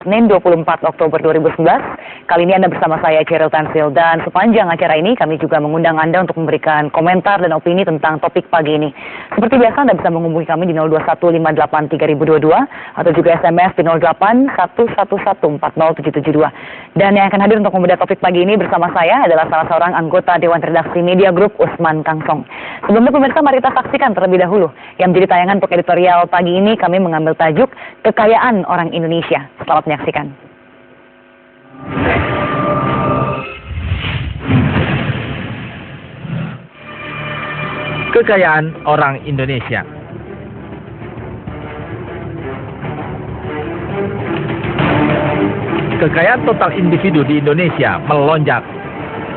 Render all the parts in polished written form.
Senin 24 Oktober 2011, kali ini Anda bersama saya Cheryl Tansil, dan sepanjang acara ini kami juga mengundang Anda untuk memberikan komentar dan opini tentang topik pagi ini. Seperti biasa Anda bisa menghubungi kami di 021583022 atau juga SMS di 08111407772. Dan yang akan hadir untuk membedah topik pagi ini bersama saya adalah salah seorang anggota Dewan Redaksi Media Group, Usman Kangsong. Sebelumnya pemirsa, mari kita saksikan terlebih dahulu yang menjadi tayangan untuk editorial pagi ini. Kami mengambil tajuk Kekayaan Orang Indonesia. Selamat menyaksikan. Kekayaan orang Indonesia. Kekayaan total individu di Indonesia melonjak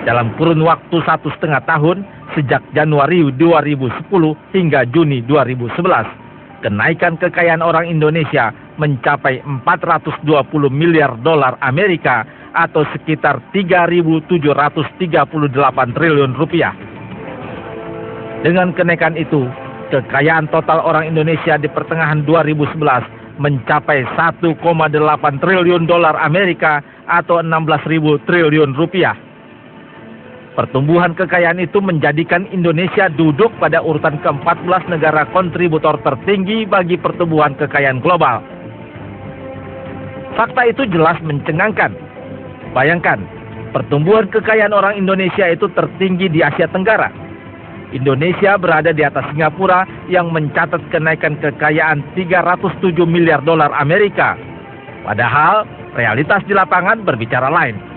dalam kurun waktu 1,5 tahun sejak Januari 2010 hingga Juni 2011. Kenaikan kekayaan orang Indonesia mencapai 420 miliar dolar Amerika atau sekitar 3.738 triliun rupiah. Dengan kenaikan itu, kekayaan total orang Indonesia di pertengahan 2011 mencapai 1,8 triliun dolar Amerika atau 16.000 triliun rupiah. Pertumbuhan kekayaan itu menjadikan Indonesia duduk pada urutan ke-14 negara kontributor tertinggi bagi pertumbuhan kekayaan global. Fakta itu jelas mencengangkan. Bayangkan, pertumbuhan kekayaan orang Indonesia itu tertinggi di Asia Tenggara. Indonesia berada di atas Singapura yang mencatat kenaikan kekayaan 307 miliar dolar Amerika. Padahal, realitas di lapangan berbicara lain.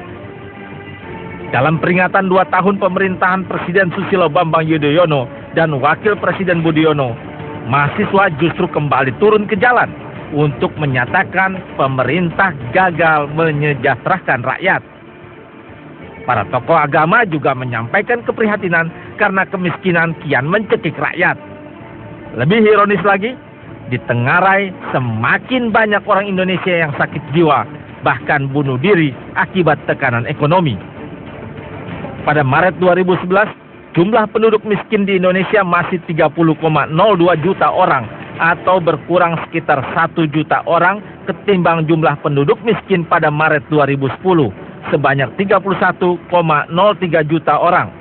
Dalam peringatan 2 tahun pemerintahan Presiden Susilo Bambang Yudhoyono dan Wakil Presiden Budiono, mahasiswa justru kembali turun ke jalan untuk menyatakan pemerintah gagal menyejahterakan rakyat. Para tokoh agama juga menyampaikan keprihatinan karena kemiskinan kian mencekik rakyat. Lebih ironis lagi, di Tenggarai semakin banyak orang Indonesia yang sakit jiwa, bahkan bunuh diri akibat tekanan ekonomi. Pada Maret 2011, jumlah penduduk miskin di Indonesia masih 30,02 juta orang atau berkurang sekitar 1 juta orang ketimbang jumlah penduduk miskin pada Maret 2010 sebanyak 31,03 juta orang.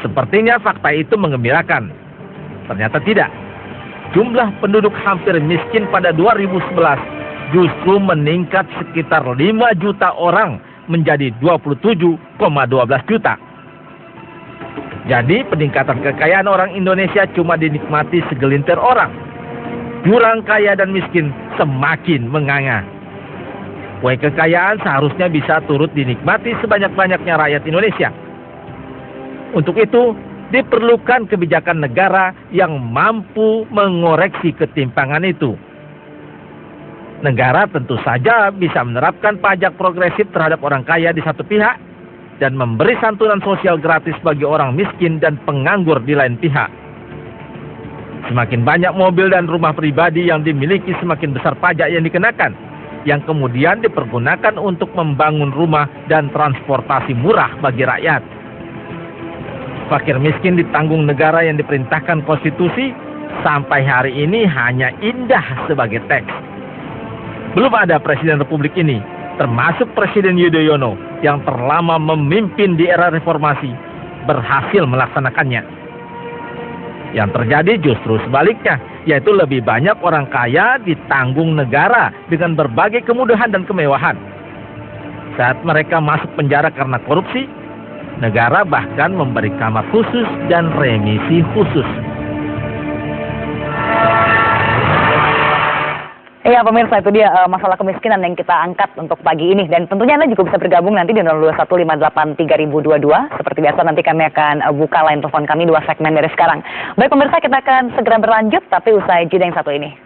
Sepertinya fakta itu menggembirakan. Ternyata tidak. Jumlah penduduk hampir miskin pada 2011 justru meningkat sekitar 5 juta orang menjadi 27,12 juta. Jadi peningkatan kekayaan orang Indonesia cuma dinikmati segelintir orang. Jurang kaya dan miskin semakin menganga. Kue kekayaan seharusnya bisa turut dinikmati sebanyak-banyaknya rakyat Indonesia. Untuk itu, diperlukan kebijakan negara yang mampu mengoreksi ketimpangan itu. Negara tentu saja bisa menerapkan pajak progresif terhadap orang kaya di satu pihak dan memberi santunan sosial gratis bagi orang miskin dan penganggur di lain pihak. Semakin banyak mobil dan rumah pribadi yang dimiliki, semakin besar pajak yang dikenakan, yang kemudian dipergunakan untuk membangun rumah dan transportasi murah bagi rakyat. Fakir miskin ditanggung negara yang diperintahkan konstitusi, sampai hari ini hanya indah sebagai teks. Belum ada Presiden Republik ini, termasuk Presiden Yudhoyono yang terlama memimpin di era reformasi, berhasil melaksanakannya. Yang terjadi justru sebaliknya, yaitu lebih banyak orang kaya ditanggung negara dengan berbagai kemudahan dan kemewahan. Saat mereka masuk penjara karena korupsi, negara bahkan memberi kamar khusus dan remisi khusus. Ya pemirsa, itu dia masalah kemiskinan yang kita angkat untuk pagi ini. Dan tentunya Anda juga bisa bergabung nanti di 021583022. Seperti biasa nanti kami akan buka line telepon kami 2 segmen dari sekarang. Baik pemirsa, kita akan segera berlanjut tapi usai jeda yang satu ini.